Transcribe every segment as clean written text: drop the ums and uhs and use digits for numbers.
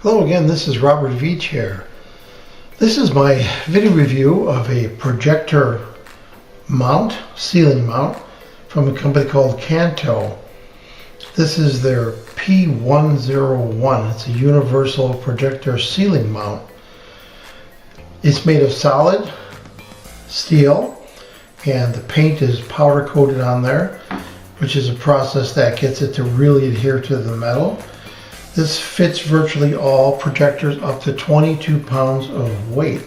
Hello again, this is Robert Veach here. This is my video review of a projector mount, ceiling mount, from a company called Kanto. This is their P101. It's a universal projector ceiling mount. It's made of solid steel and the paint is powder coated on there, which is a process that gets it to really adhere to the metal. This fits virtually all projectors up to 22 pounds of weight.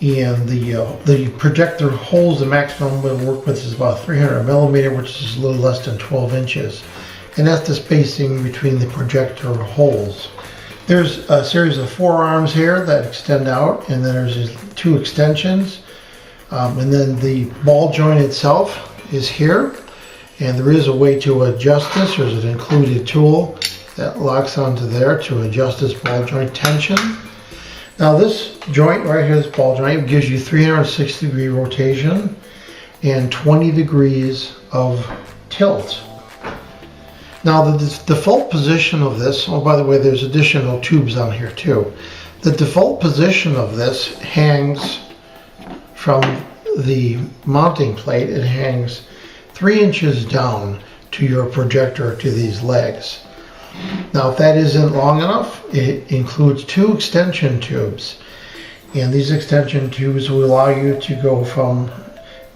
And the projector holes, the maximum we'll work with is about 300 millimeter, which is a little less than 12 inches. And that's the spacing between the projector holes. There's a series of 4 arms here that extend out, and then there's 2 extensions. And then the ball joint itself is here. And there is a way to adjust this. There's an included tool that locks onto there to adjust this ball joint tension. Now this joint right here, this ball joint, gives you 360-degree rotation and 20 degrees of tilt. Now the default position of this, oh by the way, there's additional tubes on here too. The default position of this hangs from the mounting plate. It hangs 3 inches down to your projector, to these legs. Now if that isn't long enough, it includes 2 extension tubes, and these extension tubes will allow you to go from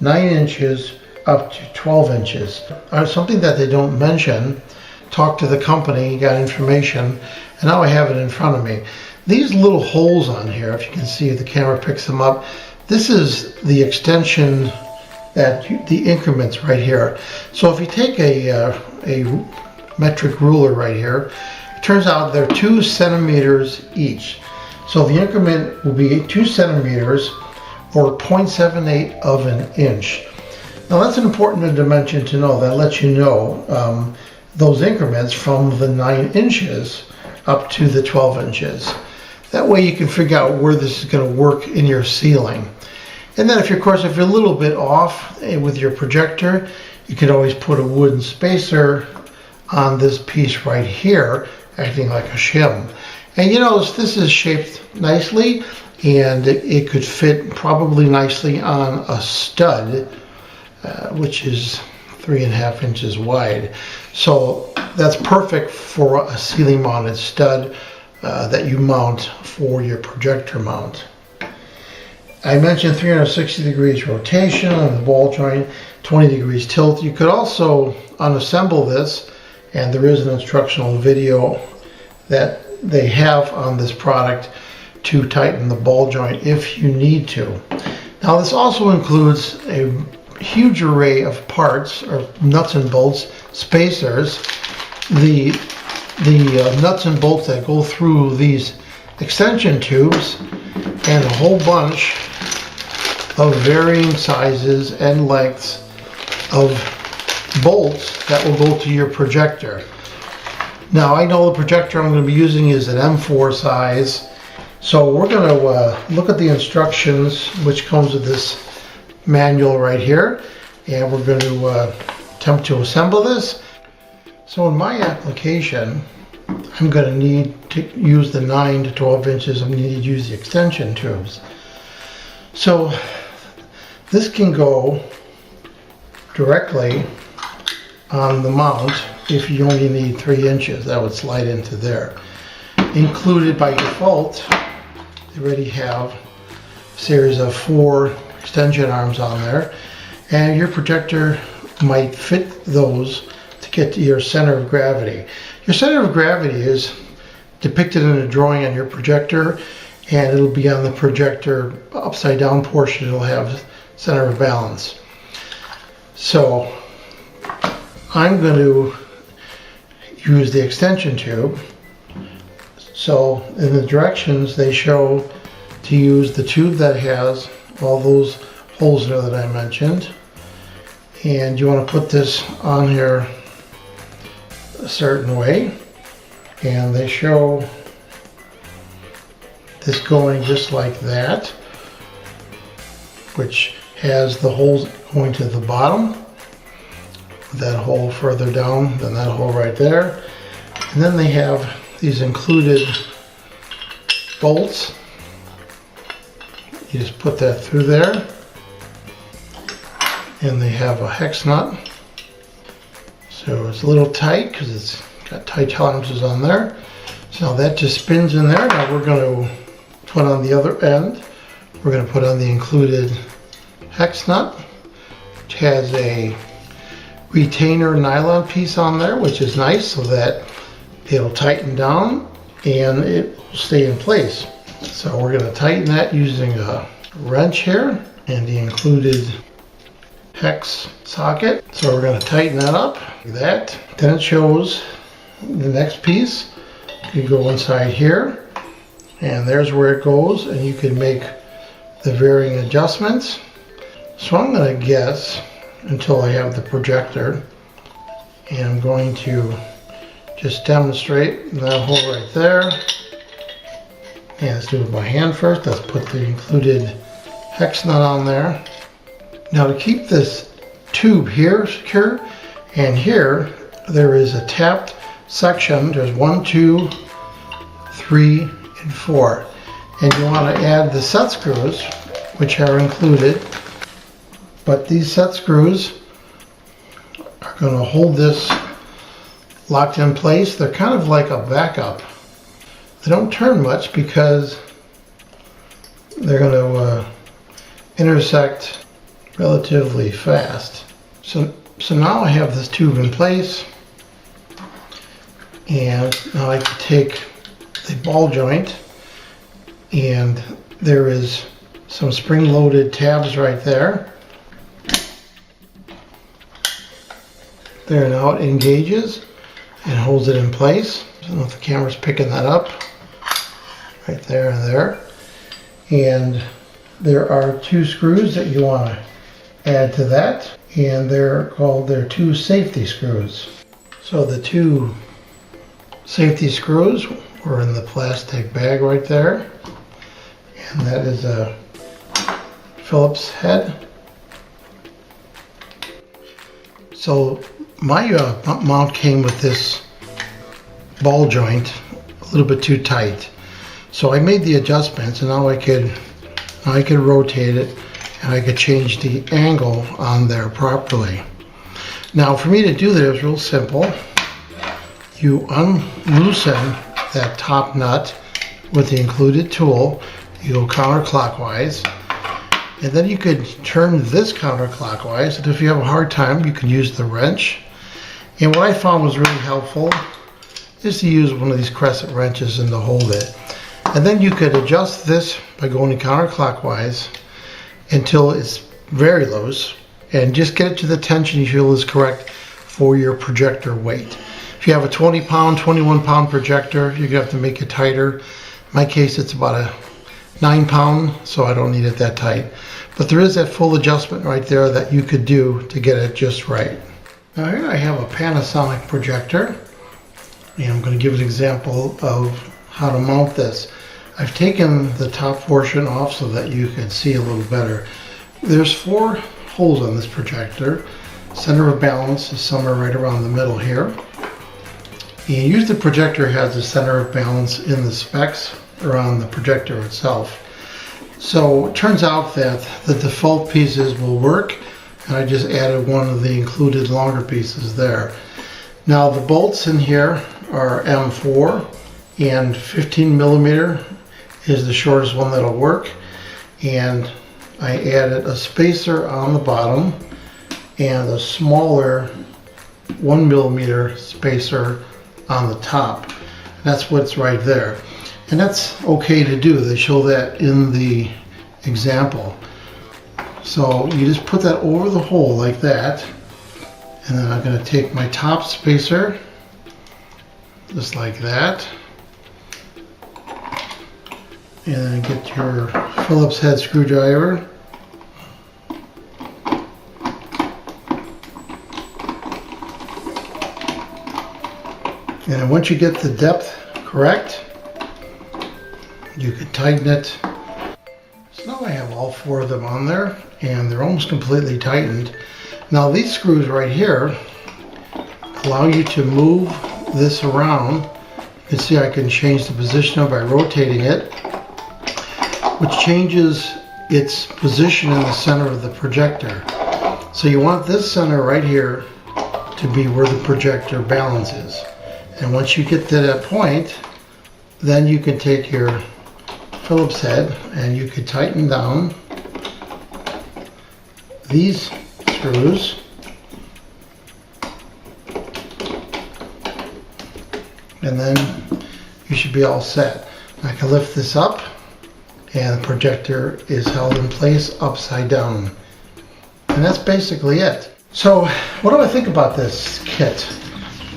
9 inches up to 12 inches. Something that they don't mention, talk to the company, got information, and now I have it in front of me. These little holes on here, if you can see, the camera picks them up, this is the extension, the increments right here. So if you take a metric ruler right here, it turns out they're 2 centimeters each. So the increment will be 2 centimeters or 0.78 of an inch. Now that's an important dimension to know. That lets you know those increments from the 9 inches up to the 12 inches. That way you can figure out where this is going to work in your ceiling. And then if you're a little bit off with your projector, you can always put a wooden spacer on this piece right here, acting like a shim. And you notice this is shaped nicely, and it could fit probably nicely on a stud, which is 3.5 inches wide. So that's perfect for a ceiling mounted stud that you mount for your projector mount. I mentioned 360 degrees rotation on the ball joint, 20 degrees tilt. You could also unassemble this, and there is an instructional video that they have on this product to tighten the ball joint if you need to. Now this also includes a huge array of parts, or nuts and bolts, spacers, the nuts and bolts that go through these extension tubes, and a whole bunch of varying sizes and lengths of bolts that will go to your projector. Now I know the projector I'm going to be using is an M4 size, so we're going to look at the instructions, which comes with this manual right here, and we're going to attempt to assemble this. So in my application, I'm going to need to use the 9 to 12 inches. I'm going to need to use the extension tubes. So this can go directly on the mount. If you only need 3 inches, that would slide into there. Included by default, they already have a series of 4 extension arms on there, and your projector might fit those to get to your center of gravity. Your center of gravity is depicted in a drawing on your projector, and it'll be on the projector upside down portion. It'll have center of balance. So I'm going to use the extension tube. So in the directions they show to use the tube that has all those holes there that I mentioned, and you want to put this on here a certain way, and they show this going just like that, which has the holes going to the bottom, that hole further down than that hole right there, and then they have these included bolts. You just put that through there, and they have a hex nut. So it's a little tight because it's got tight tolerances on there. So that just spins in there. Now we're going to put on the other end. We're going to put on the included hex nut, which has a retainer nylon piece on there, which is nice so that it'll tighten down and it will stay in place. So we're going to tighten that using a wrench here and the included hex socket. So we're going to tighten that up like that. Then it shows the next piece. You go inside here, and there's where it goes, and you can make the varying adjustments. So I'm going to guess until I have the projector, and I'm going to just demonstrate that hole right there. And let's do it by hand first. Let's put the included hex nut on there. Now to keep this tube here secure, and here there is a tapped section. There's 1, 2, 3, and 4. And you want to add the set screws, which are included. But these set screws are going to hold this locked in place. They're kind of like a backup. They don't turn much because they're going to intersect relatively fast. So now I have this tube in place, and now I can take the ball joint, and there is some spring-loaded tabs right there. There, now it engages and holds it in place. I don't know if the camera's picking that up. Right there and there. And there are 2 screws that you want to add to that, and they're 2 safety screws. So the 2 safety screws were in the plastic bag right there, and that is a Phillips head. So my mount came with this ball joint a little bit too tight, so I made the adjustments, and now I could rotate it, and I could change the angle on there properly. Now for me to do that, it was real simple. You unloosen that top nut with the included tool. You go counterclockwise, and then you could turn this counterclockwise, and if you have a hard time, you can use the wrench. And what I found was really helpful is to use one of these crescent wrenches and to hold it. And then you could adjust this by going counterclockwise until it's very loose, and just get it to the tension you feel is correct for your projector weight. If you have a 20-pound, 21-pound projector, you're gonna have to make it tighter. In my case, it's about a 9-pound, so I don't need it that tight. But there is that full adjustment right there that you could do to get it just right. Now here I have a Panasonic projector, and I'm going to give an example of how to mount this. I've taken the top portion off so that you can see a little better. There's 4 holes on this projector. Center of balance is somewhere right around the middle here. And usually the projector has the center of balance in the specs around the projector itself. So it turns out that the default pieces will work, and I just added one of the included longer pieces there. Now the bolts in here are M4, and 15 millimeter is the shortest one that'll work. And I added a spacer on the bottom and a smaller 1 millimeter spacer on the top. That's what's right there. And that's okay to do. They show that in the example. So you just put that over the hole like that, and then I'm going to take my top spacer just like that, and then get your Phillips head screwdriver, and once you get the depth correct, you can tighten it. So now I have all 4 of them on there, and they're almost completely tightened. Now these screws right here allow you to move this around. You can see I can change the position by rotating it. which changes its position in the center of the projector. So you want this center right here to be where the projector balances. And once you get to that point, then you can take your Phillips head and you could tighten down these screws. And then you should be all set. I can lift this up and the projector is held in place upside down. And that's basically it. So what do I think about this kit?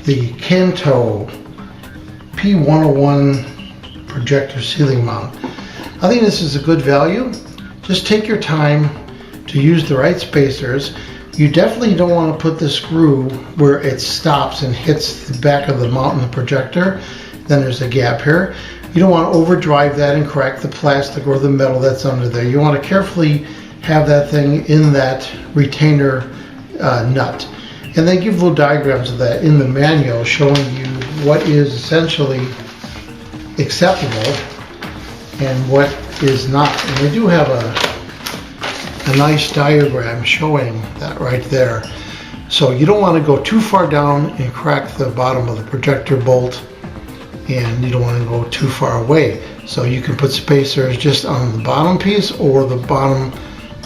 The Kanto P101 projector ceiling mount. I think this is a good value. Just take your time to use the right spacers. You definitely don't want to put the screw where it stops and hits the back of the mount in the projector. Then there's a gap here. You don't want to overdrive that and crack the plastic or the metal that's under there. You want to carefully have that thing in that retainer nut. And they give little diagrams of that in the manual showing you what is essentially acceptable and what is not. And they do have a nice diagram showing that right there. So you don't want to go too far down and crack the bottom of the projector bolt, and you don't want to go too far away. So you can put spacers just on the bottom piece or the bottom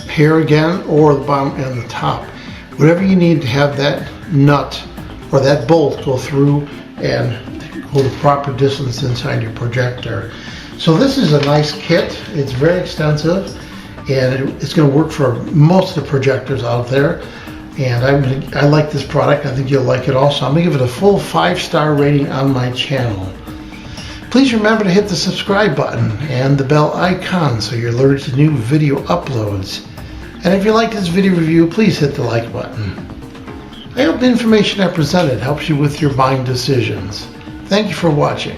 here again, or the bottom and the top. Whatever you need to have that nut or that bolt go through and go the proper distance inside your projector. So this is a nice kit. It's very extensive and it's going to work for most of the projectors out there. And I like this product. I think you'll like it also. I'm going to give it a full 5-star rating on my channel. Please remember to hit the subscribe button and the bell icon so you're alerted to new video uploads. And if you like this video review, please hit the like button. I hope the information I presented helps you with your buying decisions. Thank you for watching.